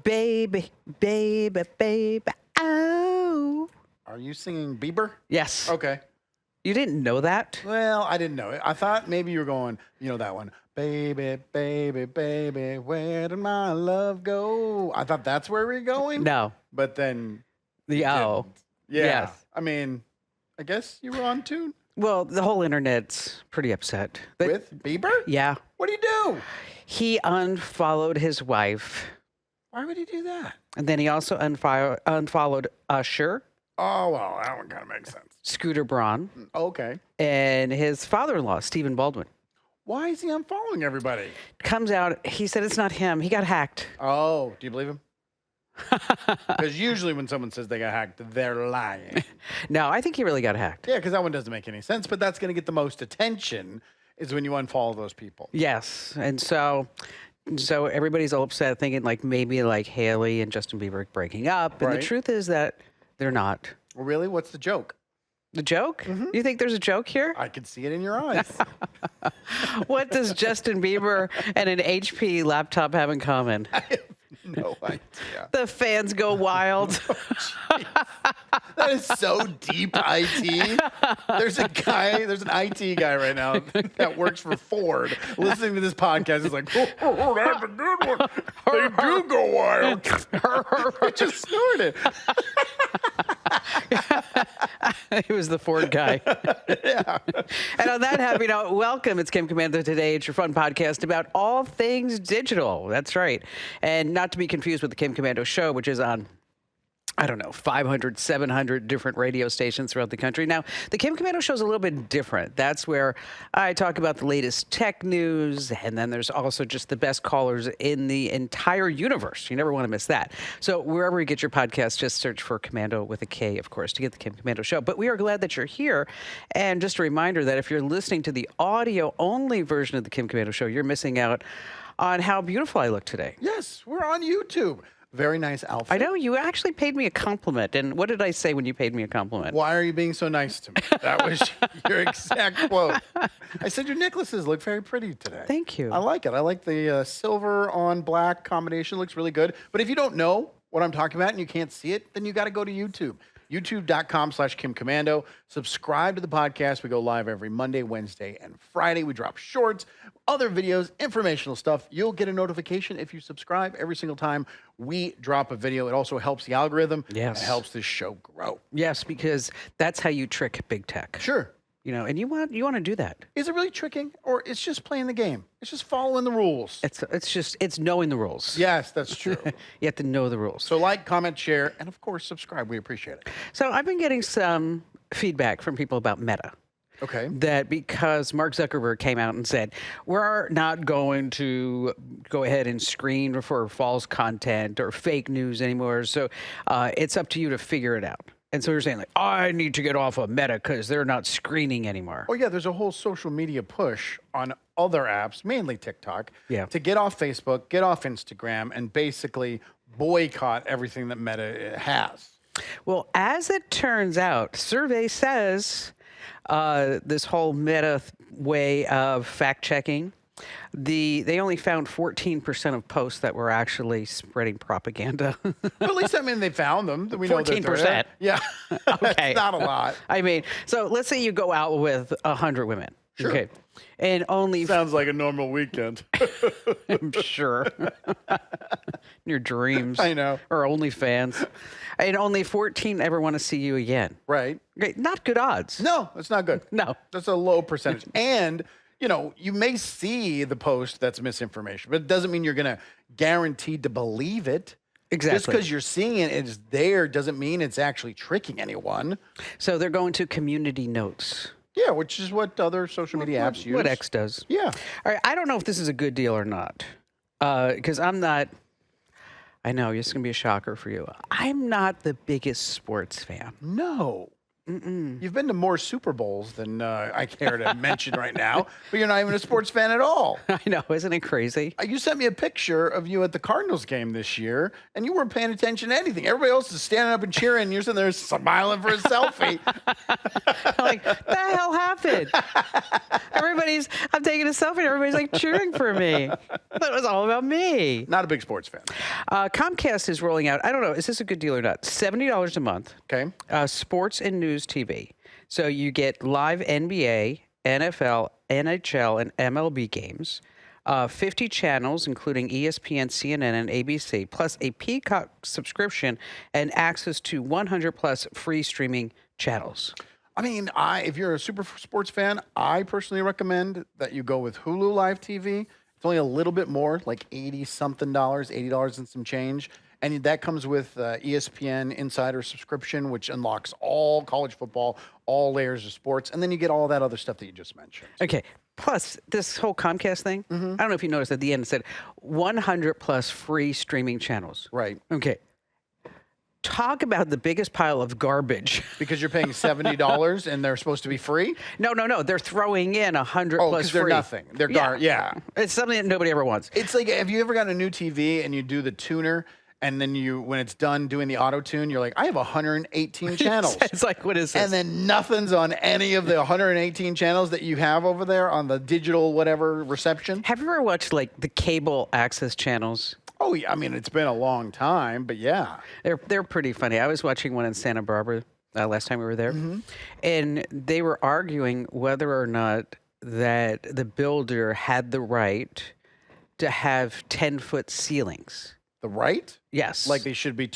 Baby, baby, baby, oh. Are you singing Bieber? Yes. Okay. You didn't know that? Well, I didn't know it. I thought maybe you were going, you know that one. Baby, baby, baby, where did my love go? I thought that's where we were going. No. But then The you O. didn't. Yeah. Yes. I mean, I guess you were on tune Well, the whole internet's pretty upset. with Bieber? Yeah. What do you do? He unfollowed his wife. Why would he do that? And then he also unfollowed Usher, Oh, well, that one kind of makes sense. Scooter Braun, Okay. and his father-in-law, Stephen Baldwin. Why is he unfollowing everybody? Comes out, he said it's not him. He got hacked. Oh, do you believe him? Because usually when someone says they got hacked, they're lying. No, I think he really got hacked. Yeah, because that one doesn't make any sense, but that's going to get the most attention is when you unfollow those people. Yes. And so everybody's all upset thinking like maybe like Haley and Justin Bieber breaking up. And Right. the truth is that they're not. Well, really? What's the joke? The joke? You think there's a joke here? I can see it in your eyes. What does Justin Bieber and an HP laptop have in common? I have no idea. The fans go wild. That is so deep IT. There's an IT guy right now that works for Ford listening to this podcast. Is like, oh, that's a good one. They do go wild. I just snorted. It was the Ford guy. Yeah. And on that happy note, welcome. It's Kim Komando today. It's your fun podcast about all things digital. That's right. And not to be confused with the Kim Komando show, which is on, I don't know, 500, 700 different radio stations throughout the country. Now, the Kim Komando show is a little bit different. That's where I talk about the latest tech news, and then there's also just the best callers in the entire universe. You never want to miss that. So wherever you get your podcast, just search for Komando with a K, of course, to get the Kim Komando show. But we are glad that you're here. And just a reminder that if you're listening to the audio-only version of the Kim Komando show, you're missing out on how beautiful I look today. Yes, we're on YouTube. Very nice outfit. I know, you actually paid me a compliment. And what did I say when you paid me a compliment? Why are you being so nice to me? That was your exact quote. I said your necklaces look very pretty today. Thank you. I like it. I like the silver on black combination. Looks really good. But if you don't know what I'm talking about and you can't see it, then you got to go to YouTube. YouTube.com/Kim Komando. Subscribe to the podcast. We go live every Monday, Wednesday, and Friday. We drop shorts, other videos, informational stuff. You'll get a notification if you subscribe every single time we drop a video. It also helps the algorithm. Yes. It helps this show grow. Yes, because that's how you trick big tech. Sure. You know, and you want to do that. Is it really tricking, or it's just playing the game? It's just following the rules. It's knowing the rules. Yes, that's true. You have to know the rules. So like, comment, share, and of course, subscribe. We appreciate it. So I've been getting some feedback from people about Meta. Okay. That because Mark Zuckerberg came out and said, we're not going to go ahead and screen for false content or fake news anymore. So it's up to you to figure it out. And so you're saying, like, I need to get off of Meta because they're not screening anymore. Oh, yeah, there's a whole social media push on other apps, mainly TikTok, to get off Facebook, get off Instagram, and basically boycott everything that Meta has. Well, as it turns out, survey says this whole Meta way of fact-checking, they only found 14% of posts that were actually spreading propaganda. But at least, I mean, they found them. We know that 14%. Yeah. Okay. That's not a lot. I mean, so let's say you go out with 100 women. Sure. Okay. And only... Sounds like a normal weekend. I'm sure. Your dreams. I know. Or OnlyFans. And only 14 ever want to see you again. Right. Okay, not good odds. No, that's not good. No. That's a low percentage. And, you know, you may see the post that's misinformation, but it doesn't mean you're going to guaranteed to believe it. Exactly. Just because you're seeing it, it's there, doesn't mean it's actually tricking anyone. So they're going to community notes. Yeah, which is what other social media apps use. What X does. Yeah. All right, I don't know if this is a good deal or not. Because I'm not... I know, it's going to be a shocker for you. I'm not the biggest sports fan. No. You've been to more Super Bowls than I care to mention right now, but you're not even a sports fan at all. I know, isn't it crazy? You sent me a picture of you at the Cardinals game this year, and you weren't paying attention to anything. Everybody else is standing up and cheering, and you're sitting there smiling for a selfie. I'm like, what the hell happened? I'm taking a selfie, and everybody's like cheering for me. That was all about me. Not a big sports fan. Comcast is rolling out, I don't know, is this a good deal or not? $70 a month. Okay. Sports and news TV. So you get live NBA, NFL, NHL, and MLB games, 50 channels, including ESPN, CNN, and ABC, plus a Peacock subscription and access to 100 plus free streaming channels. I mean, if you're a super sports fan, I personally recommend that you go with Hulu Live TV. It's only a little bit more, like $80-something, $80 and some change. And that comes with ESPN Insider subscription, which unlocks all college football, all layers of sports. And then you get all that other stuff that you just mentioned. Okay. Plus, this whole Comcast thing, I don't know if you noticed at the end, it said 100 plus free streaming channels. Right. Okay. Talk about the biggest pile of garbage. Because you're paying $70 and they're supposed to be free? No. They're throwing in 100 Oh, plus because free. they're nothing. They're yeah. It's something that nobody ever wants. It's like, have you ever gotten a new TV and you do the tuner, and then when it's done doing the auto tune, you're like, I have 118 channels. It's like, what is this? And then nothing's on any of the 118 channels that you have over there on the digital whatever reception. Have you ever watched like the cable access channels? Oh, yeah. I mean, it's been a long time, but yeah. They're pretty funny. I was watching one in Santa Barbara last time we were there, and they were arguing whether or not that the builder had the right to have 10-foot ceilings. The right? Yes. Like they should be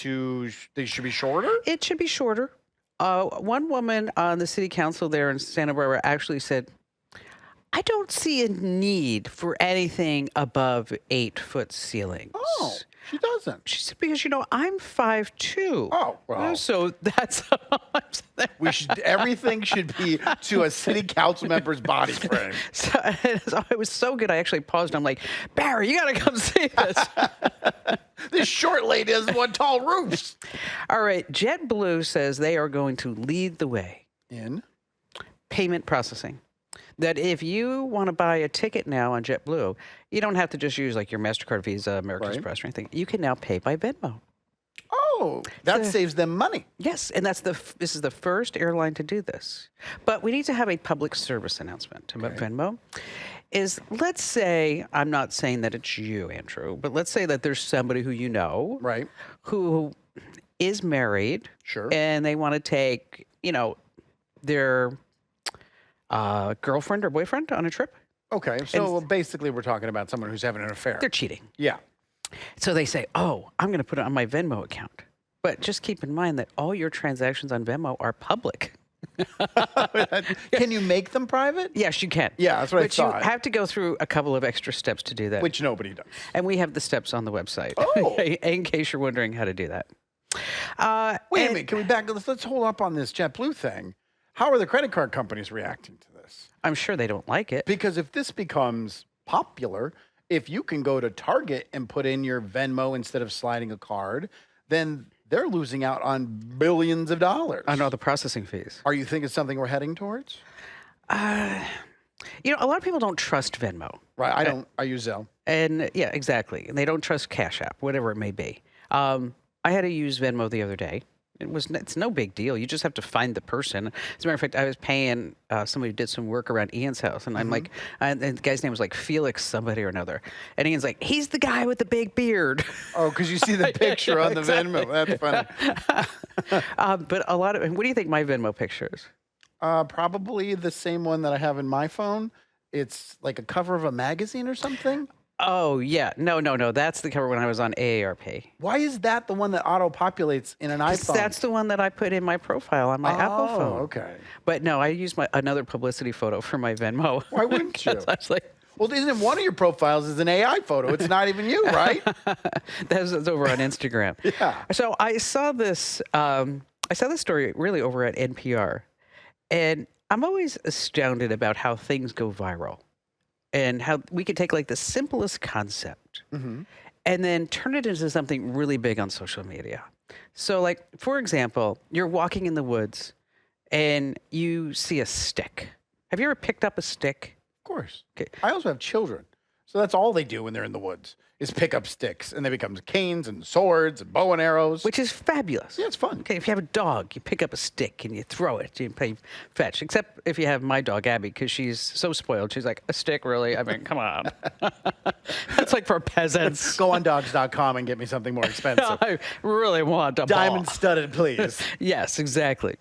shorter? It should be shorter. One woman on the city council there in Santa Barbara actually said, I don't see a need for anything above 8-foot ceilings. Oh, she doesn't. She said, because, I'm 5'2". Oh, well. So that's... Everything should be to a city council member's body frame. So it was so good. I actually paused. I'm like, Barry, you got to come see this. This short lady has one tall roofs. All right. JetBlue says they are going to lead the way in payment processing. That if you want to buy a ticket now on JetBlue, you don't have to just use like your MasterCard, Visa, American Express or anything. You can now pay by Venmo. Oh, that saves them money. Yes, and this is the first airline to do this. But we need to have a public service announcement about Venmo. Let's say, I'm not saying that it's you, Andrew, but let's say that there's somebody who you know, right, who is married, sure, and they want to take, their girlfriend or boyfriend on a trip. Okay, so basically we're talking about someone who's having an affair. They're cheating. Yeah. So they say, oh, I'm going to put it on my Venmo account. But just keep in mind that all your transactions on Venmo are public. Can you make them private? Yes, you can. Yeah, that's what I thought. But you have to go through a couple of extra steps to do that. Which nobody does. And we have the steps on the website. Oh. In case you're wondering how to do that. Wait a minute. Can we back? Let's hold up on this JetBlue thing. How are the credit card companies reacting to this? I'm sure they don't like it. Because if this becomes popular, if you can go to Target and put in your Venmo instead of sliding a card, then they're losing out on billions of dollars. I know the processing fees. Are you thinking it's something we're heading towards? A lot of people don't trust Venmo. Right. I don't. I use Zelle. And yeah, exactly. And they don't trust Cash App, whatever it may be. I had to use Venmo the other day. It's no big deal. You just have to find the person. As a matter of fact, I was paying somebody who did some work around Ian's house, and I'm like, and the guy's name was like Felix somebody or another, and Ian's like, he's the guy with the big beard. Oh, because you see the picture on the Venmo. That's funny. But a lot of, what do you think my Venmo picture is? Probably the same one that I have in my phone. It's like a cover of a magazine or something. Oh, yeah. No. That's the cover when I was on AARP. Why is that the one that auto-populates in an iPhone? That's the one that I put in my profile on my Apple phone. Oh, okay. But no, I used another publicity photo for my Venmo. Why wouldn't you? I was like, well, isn't one of your profiles is an AI photo? It's not even you, right? That's over on Instagram. Yeah. So I saw this story really over at NPR. And I'm always astounded about how things go viral. And how we could take like the simplest concept and then turn it into something really big on social media. So like, for example, you're walking in the woods and you see a stick. Have you ever picked up a stick? Of course. Okay. I also have children. So that's all they do when they're in the woods is pick up sticks. And they become canes and swords and bow and arrows. Which is fabulous. Yeah, it's fun. Okay, if you have a dog, you pick up a stick and you throw it. You play fetch. Except if you have my dog, Abby, because she's so spoiled. She's like, a stick, really? I mean, come on. That's like for peasants. Go on dogs.com and get me something more expensive. I really want a Diamond ball. studded, please. Yes, exactly.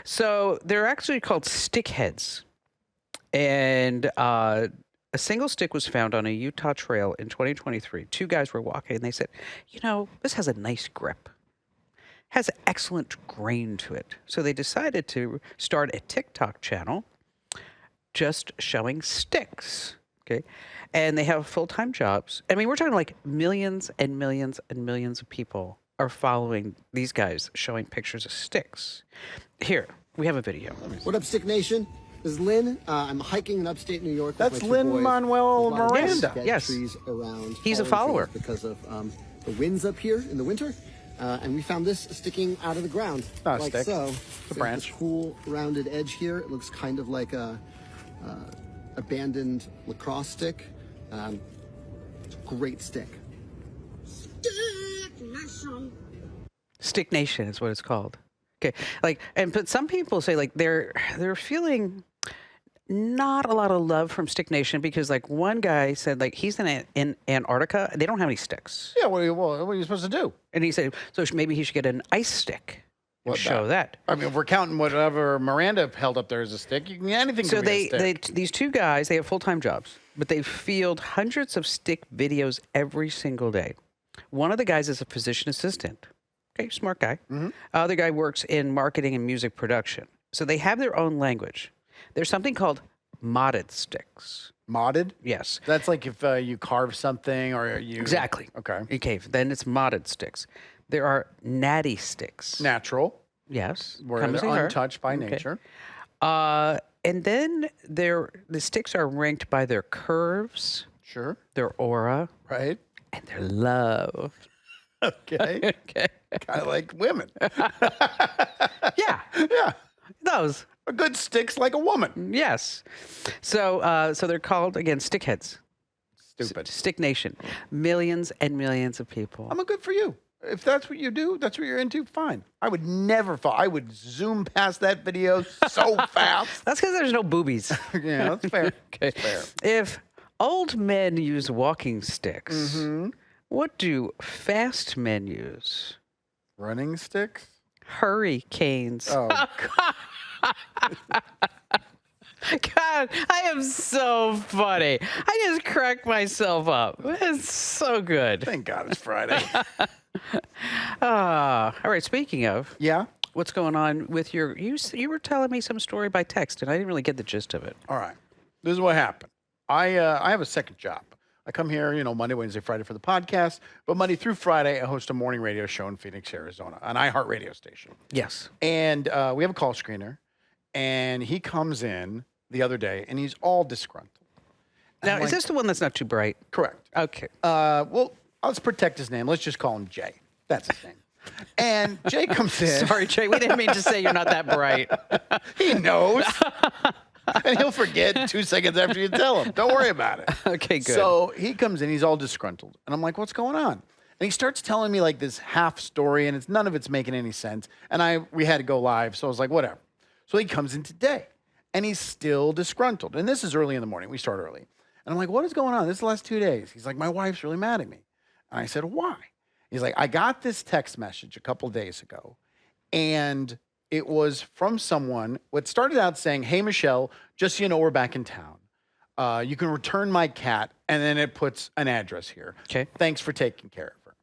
So they're actually called stick heads. And a single stick was found on a Utah trail in 2023. Two guys were walking and they said, you know, this has a nice grip, has excellent grain to it. So they decided to start a TikTok channel just showing sticks. Okay. And they have full-time jobs. I mean, we're talking like millions and millions and millions of people are following these guys showing pictures of sticks. Here, we have a video. What up, Stick Nation? This is Lynn. I'm hiking in upstate New York. That's with my two boys. Lin-Manuel There's a lot of Miranda. dead Yes. trees around. He's a fallen follower. trees because of the winds up here in the winter. And we found this sticking out of the ground, Not a like stick. so. It's a So branch. This cool rounded edge here. It looks kind of like a abandoned lacrosse stick. It's a great stick. Stick Nation is what it's called. Okay, but some people say like they're feeling not a lot of love from Stick Nation because like one guy said like he's in Antarctica, they don't have any sticks, Yeah, what are you supposed to do? and he said so maybe he should get an ice stick and What, show that. I mean, if we're counting whatever Miranda held up there as a stick, you can anything So can be a stick. these two guys, they have full-time jobs, but they field hundreds of stick videos every single day. One of the guys is a physician assistant. Okay, smart guy. Other guy works in marketing and music production. So they have their own language. There's something called modded sticks. Modded? Yes. That's like if you carve something or you... Exactly. Okay. Okay, then it's modded sticks. There are natty sticks. Natural, Yes. where comes they're in her. untouched by Okay. nature. And then the sticks are ranked by their curves, Sure. their aura, Right? and their love. Okay. Okay. Kind of like women. Yeah. Yeah. Those. A good stick's like a woman. Yes. So they're called again stickheads. Stupid. Stick Nation. Millions and millions of people. I'm a good for you. If that's what you do, that's what you're into, fine. I would never fall. I would zoom past that video so fast. That's because there's no boobies. Yeah, that's fair. Okay. That's fair. If old men use walking sticks, Mm-hmm. what do fast men use? Running sticks? Hurricanes. Oh, God, I am so funny. I just cracked myself up. It's so good. thank God it's Friday. All right, speaking of, Yeah? what's going on with you were telling me some story by text, and I didn't really get the gist of it. All right. This is what happened. I have a second job. I come here, Monday, Wednesday, Friday for the podcast, but Monday through Friday, I host a morning radio show in Phoenix, Arizona, an iHeart radio station. Yes. And we have a call screener, and he comes in the other day, and he's all disgruntled. And Now, I'm is like, this the one that's not too bright? correct? Okay. Well, let's protect his name. Let's just call him Jay. That's his name. And Jay comes in. Sorry, Jay. We didn't mean to say you're not that bright. He knows. And he'll forget 2 seconds after you tell him. Don't worry about it. Okay, good. So he comes in, he's all disgruntled. And I'm like, what's going on? And he starts telling me like this half story, and none of it's making any sense. And we had to go live, so I was like, whatever. So he comes in today, and he's still disgruntled. And this is early in the morning. We start early. And I'm like, what is going on? This is the last 2 days. He's like, my wife's really mad at me. And I said, why? He's like, I got this text message a couple days ago, and it was from someone. What started out saying, hey, Michelle, just so you know, we're back in town. You can return my cat, and then it puts an address here. Okay. Thanks for taking care of her.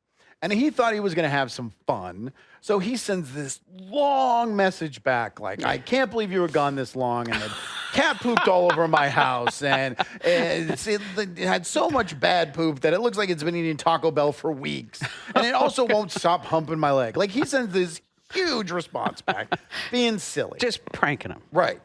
And he thought he was going to have some fun. So he sends this long message back like, I can't believe you were gone this long. And the cat pooped all over my house. And it had so much bad poop that it looks like it's been eating Taco Bell for weeks. And it also won't stop humping my leg. Like he sends this huge response back, being silly. Just pranking him. Right.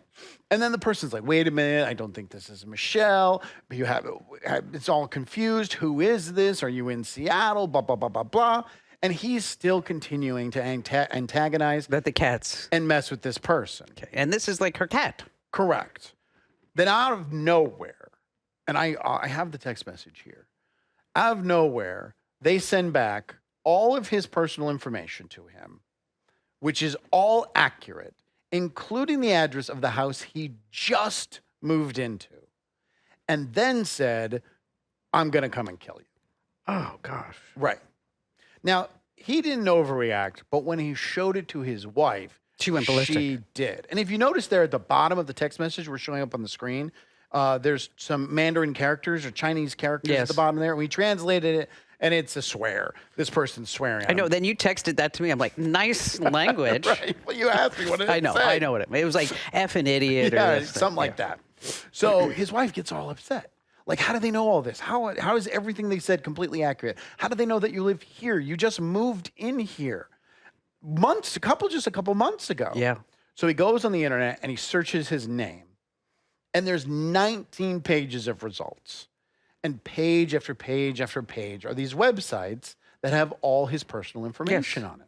And then the person's like, wait a minute, I don't think this is Michelle. It's all confused. Who is this? Are you in Seattle? Blah, blah, blah, blah, blah. And he's still continuing to antagonize That the cats. and mess with this person. Okay. And this is like her cat. Correct. Then out of nowhere, and I have the text message here. Out of nowhere, they send back all of his personal information to him, which is all accurate, including the address of the house he just moved into, and then said, I'm going to come and kill you. Oh, gosh. Right. Now, he didn't overreact, but when he showed it to his wife, She went ballistic. She did. And if you notice there at the bottom of the text message we're showing up on the screen, there's some Mandarin characters or Chinese characters at Yes. the bottom there. We translated it, and it's a swear. This person's swearing. I know. Then you texted that to me. I'm like, nice language. Right. Well, you asked me what it I know. say. I know what it was like. F an idiot. Yeah, or something like that. So his wife gets all upset. Like, how do they know all this? How is everything they said completely accurate? How do they know that you live here? You just moved in here just a couple months ago. Yeah. So he goes on the internet and he searches his name, and there's 19 pages of results. And page after page after page are these websites that have all his personal information on it.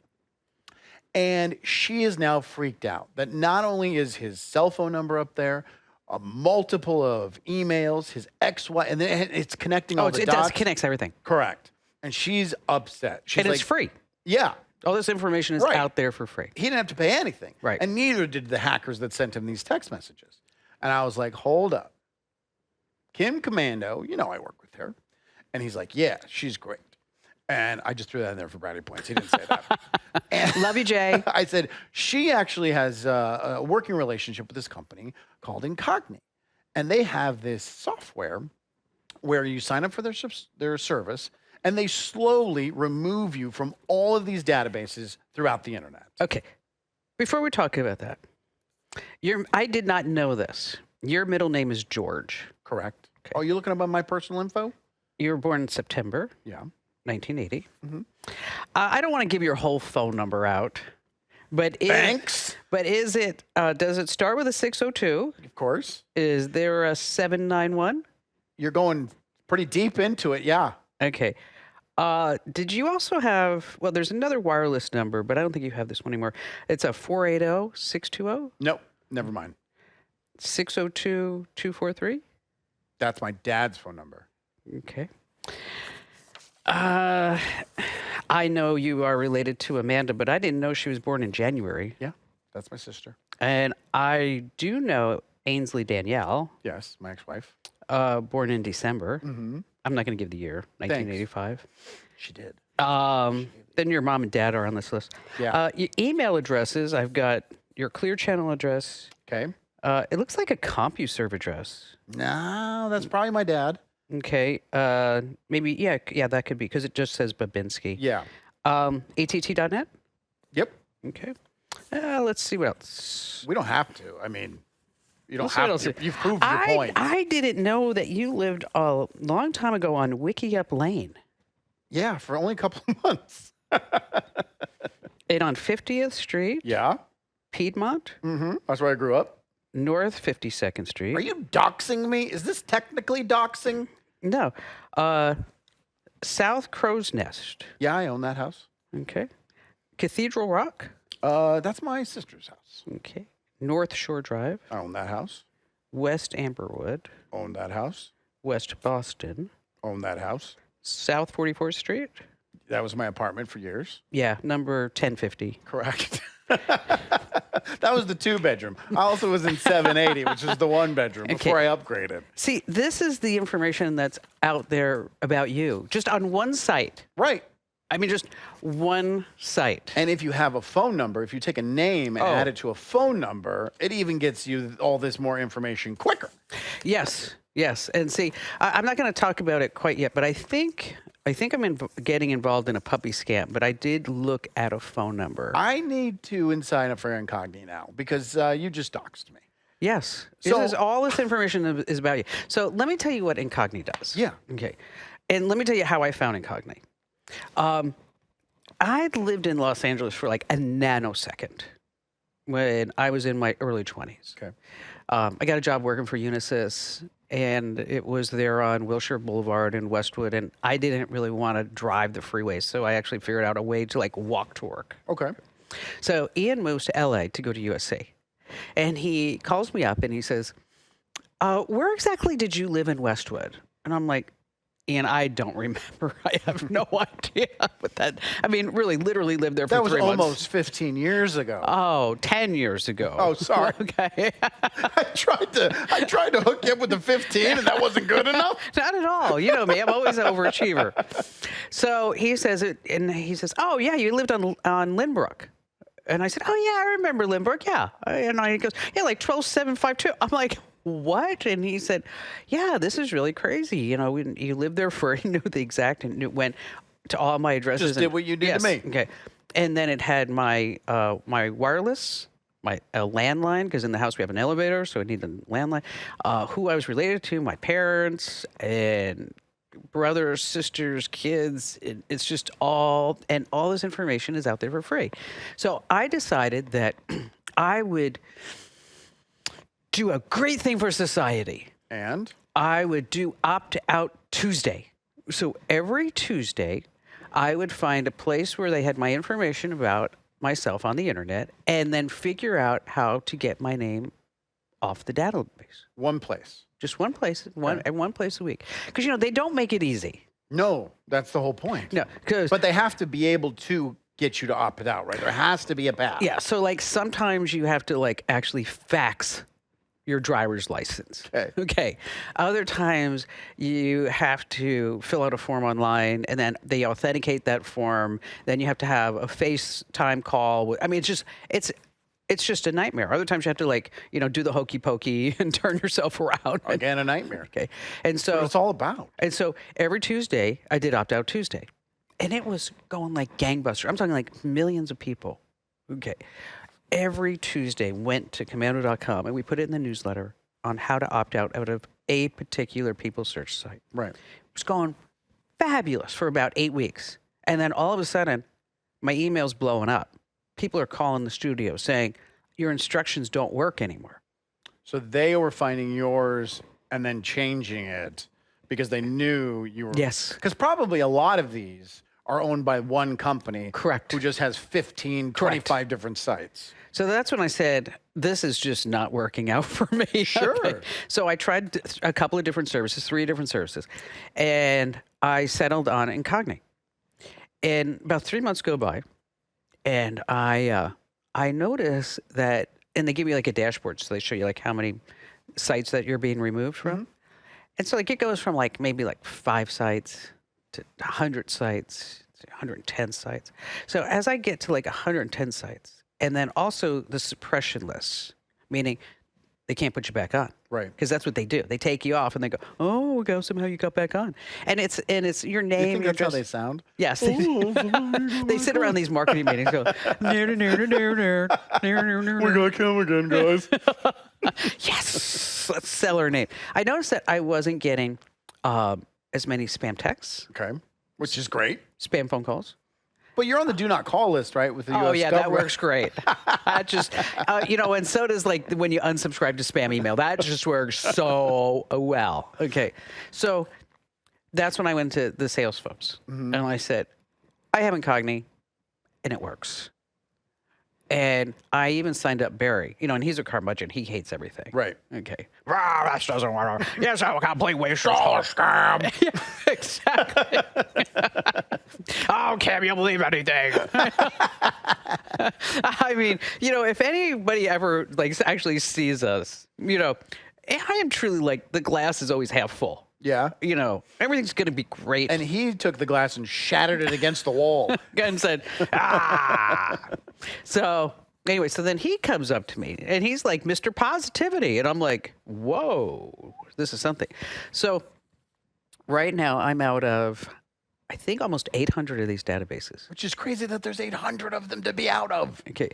And she is now freaked out that not only is his cell phone number up there, a multiple of emails, his ex-wife, and then it's connecting all the dots. It connects everything. Correct. And she's upset. She's And like, it's free. yeah. All this information is Right. out there for free. He didn't have to pay anything. Right. And neither did the hackers that sent him these text messages. And I was like, hold up. Kim Komando, I work with her. And he's like, yeah, she's great. And I just threw that in there for brownie points. He didn't say that. And Love you, Jay. I said, she actually has a working relationship with this company called Incogni. And they have this software where you sign up for their service, and they slowly remove you from all of these databases throughout the internet. Okay. Before we talk about that, I did not know this. Your middle name is George. Correct. Okay. Oh, you looking up on my personal info? You were born in September Yeah. 1980. I don't want to give your whole phone number out, but Thanks. But is it? Does it start with a 602? Of course. Is there a 791? You're going pretty deep into it. Yeah. Okay. Did you also have? Well, there's another wireless number, but I don't think you have this one anymore. It's a 480-620? Nope. Never mind. 602-243? That's my dad's phone number. Okay. I know you are related to Amanda, but I didn't know she was born in January. Yeah. That's my sister. And I do know Ainsley Danielle, Yes. My ex-wife. born in December. Mm-hmm. I'm not going to give the year, 1985. She did. Then your mom and dad are on this list. Yeah. Your email addresses, I've got your Clear Channel address. Okay. It looks like a CompuServe address. No, that's probably my dad. Okay. Maybe, yeah, that could be because it just says Babinski. Yeah. ATT.net? Yep. Okay. Let's see what else. We don't have to. I mean, you don't Let's see what have to. else. You've proved your point. I didn't know that you lived a long time ago on Wiki Up Lane. Yeah, for only a couple of months. And on 50th Street, Yeah. Piedmont, Mm-hmm. That's where I grew up. North 52nd Street. Are you doxing me? Is this technically doxing? No. South Crow's Nest. Yeah, I own that house. Okay. Cathedral Rock. That's my sister's house. Okay. North Shore Drive. I own that house. West Amberwood. Own that house. West Boston. Own that house. South 44th Street. That was my apartment for years. Yeah, number 1050. Correct. That was the 2-bedroom. I also was in 780, which is the 1-bedroom before I upgraded. See, this is the information that's out there about you, just on one site. Right. I mean, just one site. And if you have a phone number, if you take a name and add it to a phone number, it even gets you all this more information quicker. Yes, yes. And see, I'm not going to talk about it quite yet, but I think I'm getting involved in a puppy scam, but I did look at a phone number. I need to sign up for Incogni now because you just doxed me. Yes. So- All this information is about you. So let me tell you what Incogni does. Yeah. Okay. And let me tell you how I found Incogni. I'd lived in Los Angeles for like a nanosecond when I was in my early 20s. Okay. I got a job working for Unisys, and it was there on Wilshire Boulevard in Westwood, and I didn't really want to drive the freeway, so I actually figured out a way to like walk to work. Okay. So Ian moves to LA to go to USC, and he calls me up and he says, where exactly did you live in Westwood? And I'm like, Ian, I don't remember. I have no idea what that. I mean, really, literally lived there for 3 months. That was almost 15 years ago. Oh, 10 years ago. Oh, sorry. Okay. I tried to hook you up with the 15, and that wasn't good enough. Not at all. You know me. I'm always an overachiever. So he says it, and he says, "Oh yeah, you lived on Lynbrook." And I said, "Oh yeah, I remember Lynbrook. Yeah." And he goes, "Yeah, like 12752." I'm like, what? And he said, yeah, this is really crazy. You know, you lived there for, he knew the exact, and it went to all my addresses. Just did what you did to me. Okay. And then it had my my wireless, my landline, because in the house we have an elevator, so it needed a landline, who I was related to, my parents, and brothers, sisters, kids. It's just all, and all this information is out there for free. So I decided that I would do a great thing for society. And? I would do Opt-Out Tuesday. So every Tuesday, I would find a place where they had my information about myself on the internet and then figure out how to get my name off the database. One place. Just one place, one place a week. Because, you know, they don't make it easy. No, that's the whole point. No, but they have to be able to get you to opt it out, right? There has to be a path. Yeah, so like sometimes you have to like actually fax your driver's license. Okay. Other times you have to fill out a form online and then they authenticate that form. Then you have to have a FaceTime call. I mean, it's just a nightmare. Other times you have to like, you know, do the hokey pokey and turn yourself around. Again, a nightmare. Okay. And so what it's all about. And so every Tuesday I did Opt-Out Tuesday. And it was going like gangbusters. I'm talking like millions of people. Okay. Every Tuesday went to Komando.com and we put it in the newsletter on how to opt out of a particular people search site. Right. It was going fabulous for about 8 weeks. And then all of a sudden, my email's blowing up. People are calling the studio saying, your instructions don't work anymore. So they were finding yours and then changing it because they knew you were. Yes. Because probably a lot of these are owned by one company. Correct. Who just has 15, 25 different sites. So that's when I said, this is just not working out for me. Sure. Okay. So I tried a couple of different services, 3 different services, and I settled on Incogni. And about 3 months go by, and I notice that, and they give you like a dashboard, so they show you like how many sites that you're being removed from. Mm-hmm. And so like it goes from like maybe like 5 sites to 100 sites, to 110 sites. So as I get to like 110 sites, and then also the suppression lists, meaning they can't put you back on. Right. Because that's what they do. They take you off and they go, oh, somehow you got back on. And it's your name. You think your that's how they sound? Yes. They sit around these marketing meetings and go, we got come again, guys. Yes, let's sell our name. I noticed that I wasn't getting as many spam texts. Okay, which is great. Spam phone calls. But you're on the do not call list, right? With the US yeah, that works great. That just, you know, and so does like when you unsubscribe to spam email. That just works so well. Okay, so that's when I went to the sales folks, and I said, I have Incogni, and it works. And I even signed up Barry, you know, and he's a curmudgeon. He hates everything. Right. Okay. That doesn't work. Yes, I'm a complete waste of scam. Yeah, exactly. Oh, Cam, you'll believe anything. I mean, you know, if anybody ever like actually sees us, you know, I am truly like the glass is always half full. Yeah. You know, everything's going to be great. And he took the glass and shattered it against the wall. And said, ah. So anyway, so then he comes up to me and he's like, Mr. Positivity. And I'm like, whoa, this is something. So right now I'm out of, I think, almost 800 of these databases. Which is crazy that there's 800 of them to be out of. Okay.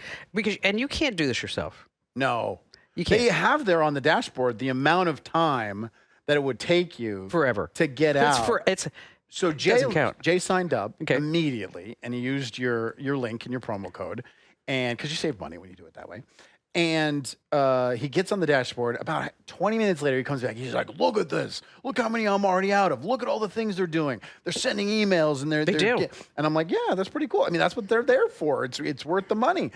And you can't do this yourself. No. You can't. They have there on the dashboard the amount of time that it would take you forever to get out. So Jay signed up immediately, and he used your link and your promo code, and because you save money when you do it that way. And he gets on the dashboard. About 20 minutes later, he comes back. He's like, look at this. Look how many I'm already out of. Look at all the things they're doing. They're sending emails and they're do. And I'm like, yeah, that's pretty cool. I mean, that's what they're there for. It's worth the money.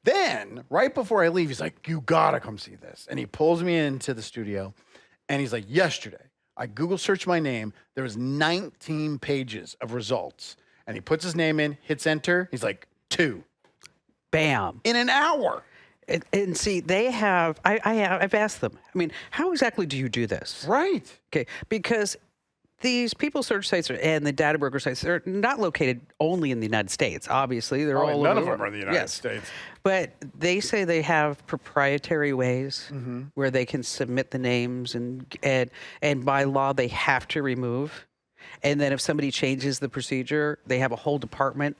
Then, right before I leave, he's like, you gotta come see this. And he pulls me into the studio and he's like, yesterday, I Google searched my name. There was 19 pages of results. And he puts his name in, hits enter. He's like, 2. Bam. In an hour. And see, they have, I've asked them, I mean, how exactly do you do this? Right. Okay, because these people search sites and the data broker sites are not located only in the United States. Obviously, they're all none over of the them world. are in the United Yes. States. But they say they have proprietary ways where they can submit the names and by law they have to remove. And then if somebody changes the procedure, they have a whole department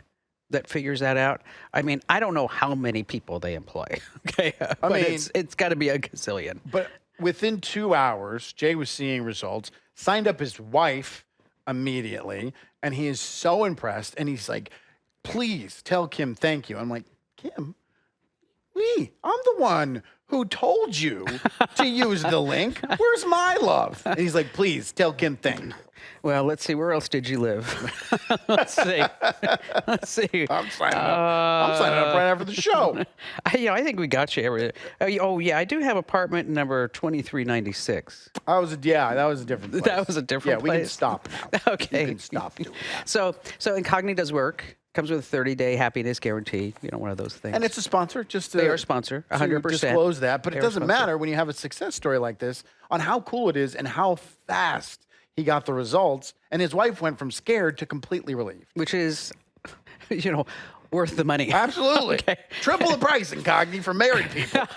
that figures that out. I mean, I don't know how many people they employ. Okay, but mean- it's got to be a gazillion. But within 2 hours, Jay was seeing results, signed up his wife immediately, and he is so impressed. And he's like, please tell Kim thank you. I'm like, Kim, I'm the one who told you to use the link. Where's my love? And he's like, please tell Kim thank you. Well, let's see. Where else did you live? Let's see. Let's see. I'm signing up. I'm signing up right after the show. I think we got you everything. Oh, yeah. I do have apartment number 2396. That was a different place. That was a different Yeah, we can place. stop now. Okay. You can stop doing that. So Incogni does work. Comes with a 30-day happiness guarantee. You know, one of those things. And it's a sponsor, just to, They are a sponsor, to 100%. disclose that. But They it are a doesn't sponsor. matter when you have a success story like this on how cool it is and how fast he got the results. And his wife went from scared to completely relieved. Which is, worth the money. Absolutely. Triple the price, Incogni, for married people.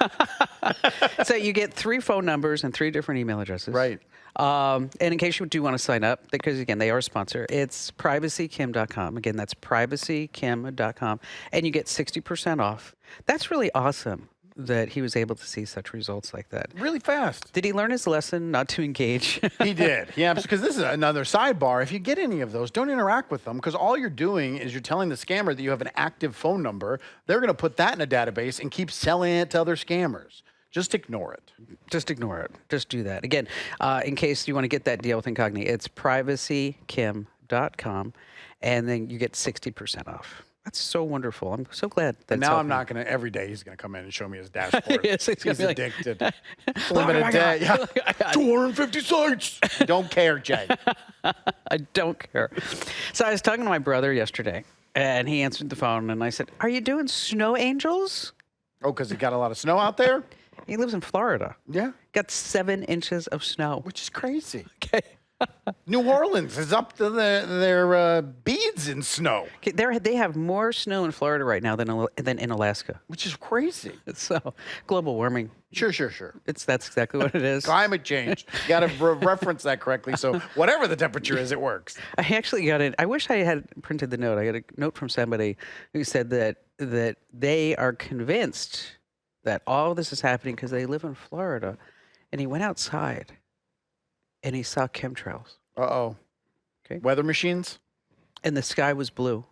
So you get 3 phone numbers and 3 different email addresses. Right. And in case you do want to sign up, because again, they are a sponsor, it's privacykim.com. Again, that's privacykim.com. And you get 60% off. That's really awesome that he was able to see such results like that. Really fast. Did he learn his lesson not to engage? He did. Yeah, because this is another sidebar. If you get any of those, don't interact with them because all you're doing is you're telling the scammer that you have an active phone number. They're going to put that in a database and keep selling it to other scammers. Just ignore it. Just ignore it. Just do that. Again, in case you want to get that deal with Incogni, it's privacykim.com, and then you get 60% off. That's so wonderful. I'm so glad that And now I'm not going to, every day he's going to come in and show me his dashboard. Yes, he's gonna be like- addicted. It's only been a day. Yeah. 250 sites. Don't care, Jay. I don't care. So I was talking to my brother yesterday, and he answered the phone, and I said, "Are you doing snow angels?" Oh, because he got a lot of snow out there? He lives in Florida. Yeah. Got 7 inches of snow. Which is crazy. Okay. New Orleans is up to their beads in snow, Okay, they have more snow in Florida right now than in Alaska. which is crazy. So global warming. Sure. That's exactly what it is. Climate change. You got to reference that correctly. So whatever the temperature is, it works. I actually got it. I wish I had printed the note. I got a note from somebody who said that they are convinced that all this is happening because they live in Florida, and he went outside and he saw chemtrails. Uh-oh. Okay. Weather machines? And the sky was blue.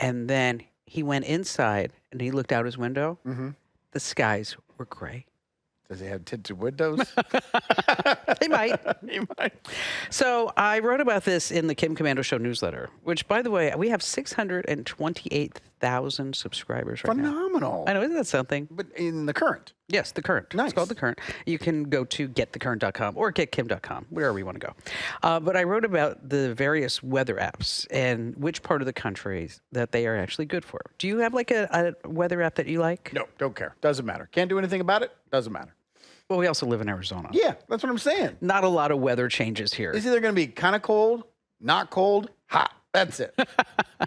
And then he went inside and he looked out his window. Mm-hmm. The skies were gray. Does he have tinted windows? They might. He might. So I wrote about this in the Kim Komando Show newsletter, which, by the way, we have 628,000 subscribers right now. Phenomenal. I know, isn't that something? But in the current. Yes, The Current. Nice. It's called The Current. You can go to getthecurrent.com or getkim.com, wherever you want to go. But I wrote about the various weather apps and which part of the country that they are actually good for. Do you have like a weather app that you like? No, don't care. Doesn't matter. Can't do anything about it. Doesn't matter. Well, we also live in Arizona. Yeah, that's what I'm saying. Not a lot of weather changes here. It's either going to be kind of cold, not cold, hot. That's it.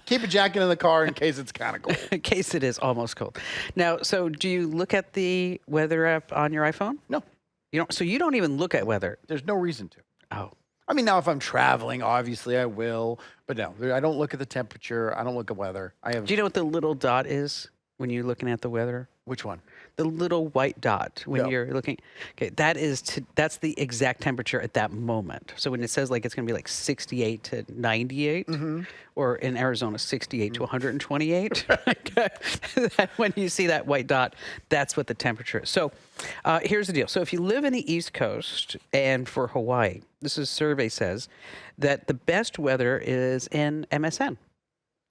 Keep a jacket in the car in case it's kind of cold. In case it is almost cold. Now, so do you look at the weather app on your iPhone? No, You don't. So you don't even look at weather. there's no reason to. Oh, I mean, now if I'm traveling, obviously I will. But no, I don't look at the temperature. I don't look at weather. I have. do you know what the little dot is when you're looking at the weather? Which one? The little white dot when No. you're looking. Okay, that's the exact temperature at that moment. So when it says like it's going to be like 68 to 98, or in Arizona 68 to 128, when you see that white dot, that's what the temperature is. So here's the deal. So if you live in the East Coast and for Hawaii, survey says that the best weather is in MSN.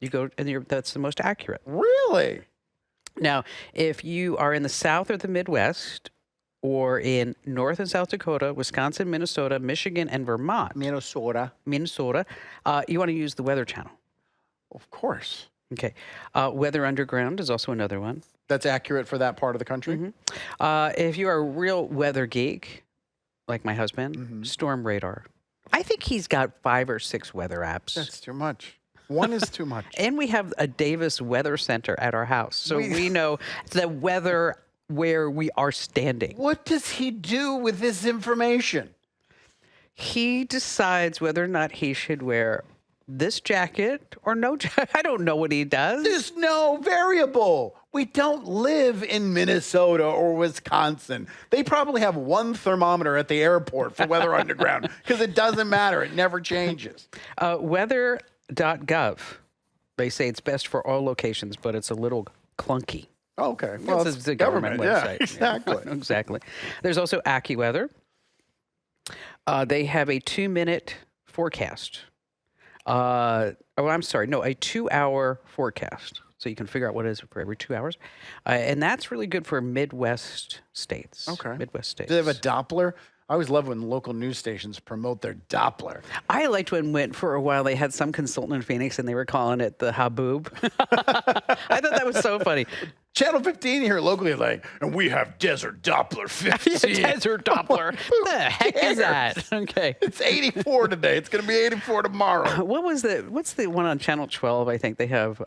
You go and that's the most accurate. Really? Now, if you are in the South or the Midwest, or in North and South Dakota, Wisconsin, Minnesota, Michigan, and Vermont, Minnesota. you want to use the Weather Channel. Of course. Okay. Weather Underground is also another one. That's accurate for that part of the country? If you are a real weather geek, like my husband, Storm Radar. I think he's got 5 or 6 weather apps. That's too much. One is too much. And we have a Davis Weather Center at our house. So we know the weather where we are standing. What does he do with this information? He decides whether or not he should wear this jacket or no jacket. I don't know what he does. There's no variable. We don't live in Minnesota or Wisconsin. They probably have one thermometer at the airport for Weather Underground because it doesn't matter. It never changes. Weather.gov. They say it's best for all locations, but it's a little clunky. Oh, okay. Well, It's a government website. Yeah, exactly. Yeah, exactly. There's also AccuWeather. They have a 2-minute forecast. A 2-hour forecast. So you can figure out what it is for every 2 hours. And that's really good for Midwest states. Okay. Midwest states. Do they have a Doppler? I always love when local news stations promote their Doppler. I liked when for a while they had some consultant in Phoenix and they were calling it the Haboob. I thought that was so funny. Channel 15 here locally, like, and we have Desert Doppler 15. Desert Doppler. What the heck is that? Okay. It's 84 today. It's going to be 84 tomorrow. What's the one on Channel 12? I think they have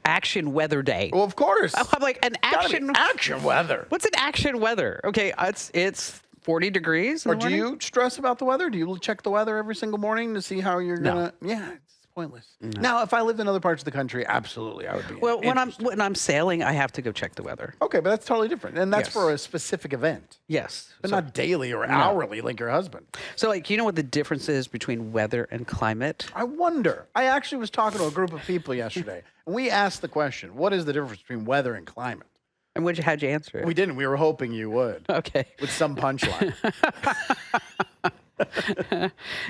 Action Weather Day. Well, of course. I'm like an Gotta be action weather. What's an action weather? Okay, it's 40 degrees. Or do you stress about the weather? Do you check the weather every single morning to see how you're gonna? Yeah, it's pointless. Now, if I lived in other parts of the country, absolutely, I would be. Well, when I'm sailing, I have to go check the weather. Okay, but that's totally different, and that's Yes. for a specific event, Yes. but not daily or hourly like your husband. So, like, you know what the difference is between weather and climate? I wonder. I actually was talking to a group of people yesterday, and we asked the question: what is the difference between weather and climate? And how'd you answer it? We didn't. We were hoping you would. Okay. With some punchline.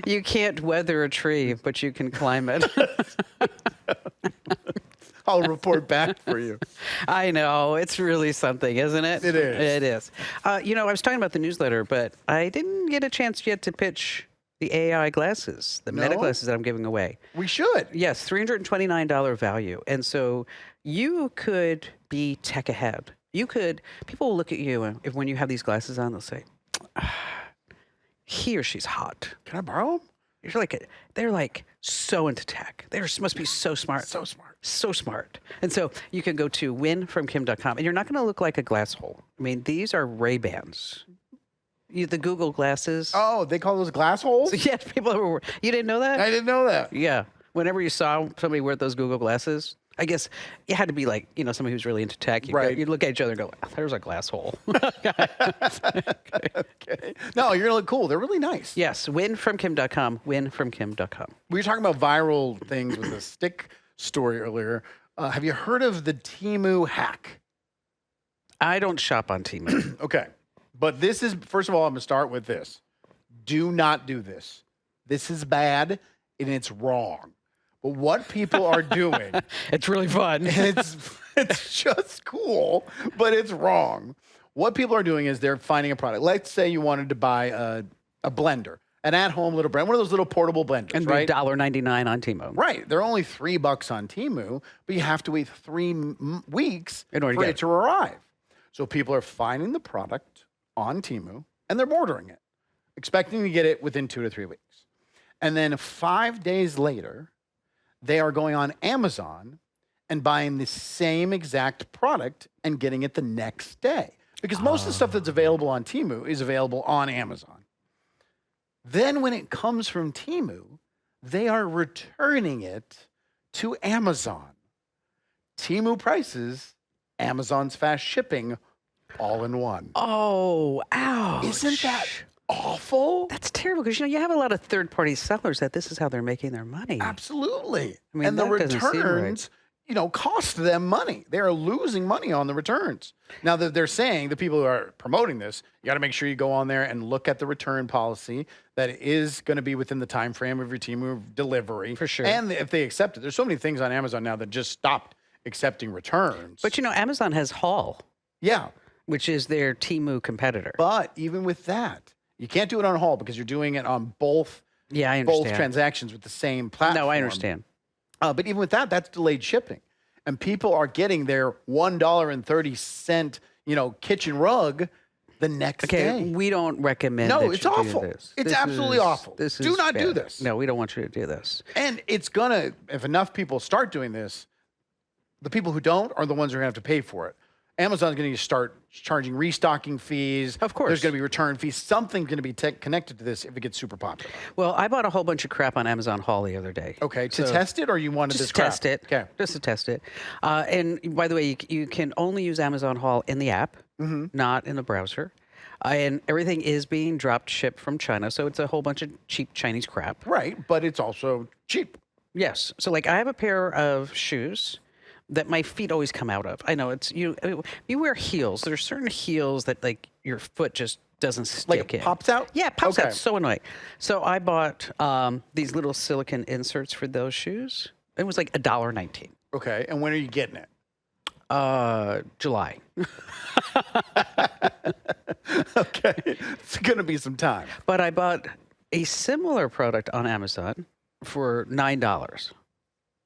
You can't weather a tree, but you can climb it. I'll report back for you. I know. It's really something, isn't it? It is. It is. I was talking about the newsletter, but I didn't get a chance yet to pitch the AI glasses, the Meta No? glasses that I'm giving away. We should. Yes, $329 value. And so you could be tech ahead. People will look at you and when you have these glasses on, they'll say, he or she's hot. Can I borrow them? They're like so into tech. They must be so smart. So smart. So smart. And so you can go to winfromkim.com and you're not going to look like a glass hole. I mean, these are Ray-Bans. The Google glasses. Oh, they call those glass holes? Yes, you didn't know that? I didn't know that. Yeah. Whenever you saw somebody wear those Google glasses, I guess it had to be like, somebody who's really into tech. You'd look at each other and go, oh, there's a glass hole. Okay. No, you're going to look cool. They're really nice. Yes, winfromkim.com, winfromkim.com. We were talking about viral things with the stick story earlier. Have you heard of the Temu hack? I don't shop on Temu. Okay. But this is, first of all, I'm going to start with this. Do not do this. This is bad and it's wrong. But what people are doing, It's really fun. it's just cool, but it's wrong. What people are doing is they're finding a product. Let's say you wanted to buy a blender, an at-home little blender, one of those little portable blenders, And right? $1.99 on Temu. Right. They're only $3 on Temu, but you have to wait 3 weeks In order to for get it to arrive. So people are finding the product on Temu and they're ordering it, expecting to get it within 2 to 3 weeks. And then 5 days later, they are going on Amazon and buying the same exact product and getting it the next day. Because most of the stuff that's available on Temu is available on Amazon. Then when it comes from Temu, they are returning it to Amazon. Temu prices, Amazon's fast shipping all in one. Oh, ouch. Isn't that awful? That's terrible because you have a lot of third-party sellers that this is how they're making their money. Absolutely. I mean, and the that doesn't seem right. returns, cost them money. They are losing money on the returns. Now that they're saying, the people who are promoting this, you got to make sure you go on there and look at the return policy that it is going to be within the time frame of your team of delivery. For sure. And if they accept it. There's so many things on Amazon now that just stopped accepting returns. But Amazon has Haul, yeah. which is their Temu competitor. But even with that, you can't do it on Haul because you're doing it on both Yeah, I understand. both transactions with the same platform. No, I understand. But even with that, that's delayed shipping. And people are getting their $1.30, kitchen rug the next day. We don't recommend No, that it's you awful. do this. It's This absolutely is- awful. This Do is not do bad. this. No, we don't want you to do this. And it's if enough people start doing this, the people who don't are the ones who are going to have to pay for it. Amazon's going to start charging restocking fees. Of course. There's going to be return fees. Something's going to be connected to this if it gets super popular. Well, I bought a whole bunch of crap on Amazon Haul the other day. Okay, to So- test it, or you wanted Just this to crap? test it. Okay. Just to test it. And by the way, you can only use Amazon Haul in the app, not in the browser. And everything is being dropped shipped from China. So it's a whole bunch of cheap Chinese crap. Right, but it's also cheap. Yes. So I have a pair of shoes that my feet always come out of. I know you wear heels. There's certain heels that your foot just doesn't stick in. It pops out? Yeah, it pops Okay. out. So annoying. So I bought these little silicone inserts for those shoes. It was like $1.19. Okay, and when are you getting it? July. Okay, it's going to be some time. But I bought a similar product on Amazon for $9.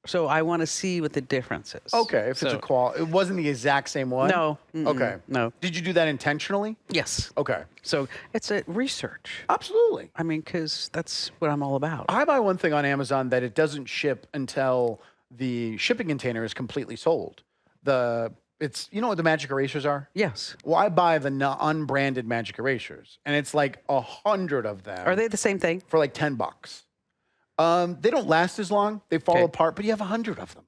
So I want to see what the difference is. Okay, if it's a it wasn't the exact same one? No. Okay. No. Did you do that intentionally? Yes. Okay. So it's a research. Absolutely. I mean, because that's what I'm all about. I buy one thing on Amazon that it doesn't ship until the shipping container is completely sold. It's what the magic erasers are? Yes. Well, I buy the unbranded magic erasers, and it's like 100 of them. Are they the same thing? For like $10. They don't last as long. They fall Okay. apart, but you have 100 of them.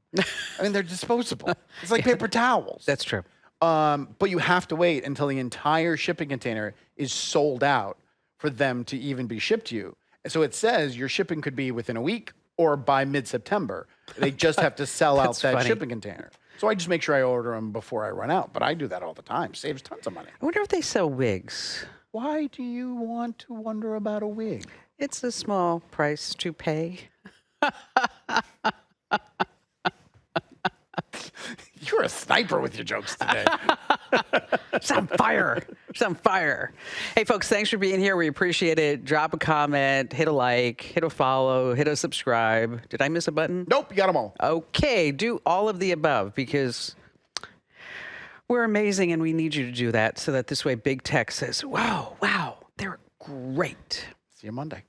I mean, they're disposable. It's like paper towels. That's true. But you have to wait until the entire shipping container is sold out for them to even be shipped to you. And so it says your shipping could be within a week or by mid-September. They just have to sell out that funny. shipping container. So I just make sure I order them before I run out. But I do that all the time. Saves tons of money. I wonder if they sell wigs. Why do you want to wonder about a wig? It's a small price to pay. You're a sniper with your jokes today. It's on fire. It's on fire. Hey, folks, thanks for being here. We appreciate it. Drop a comment, hit a like, hit a follow, hit a subscribe. Did I miss a button? Nope, you got them all. Okay, do all of the above because we're amazing and we need you to do that so that this way big tech says, wow, they're great. See you Monday.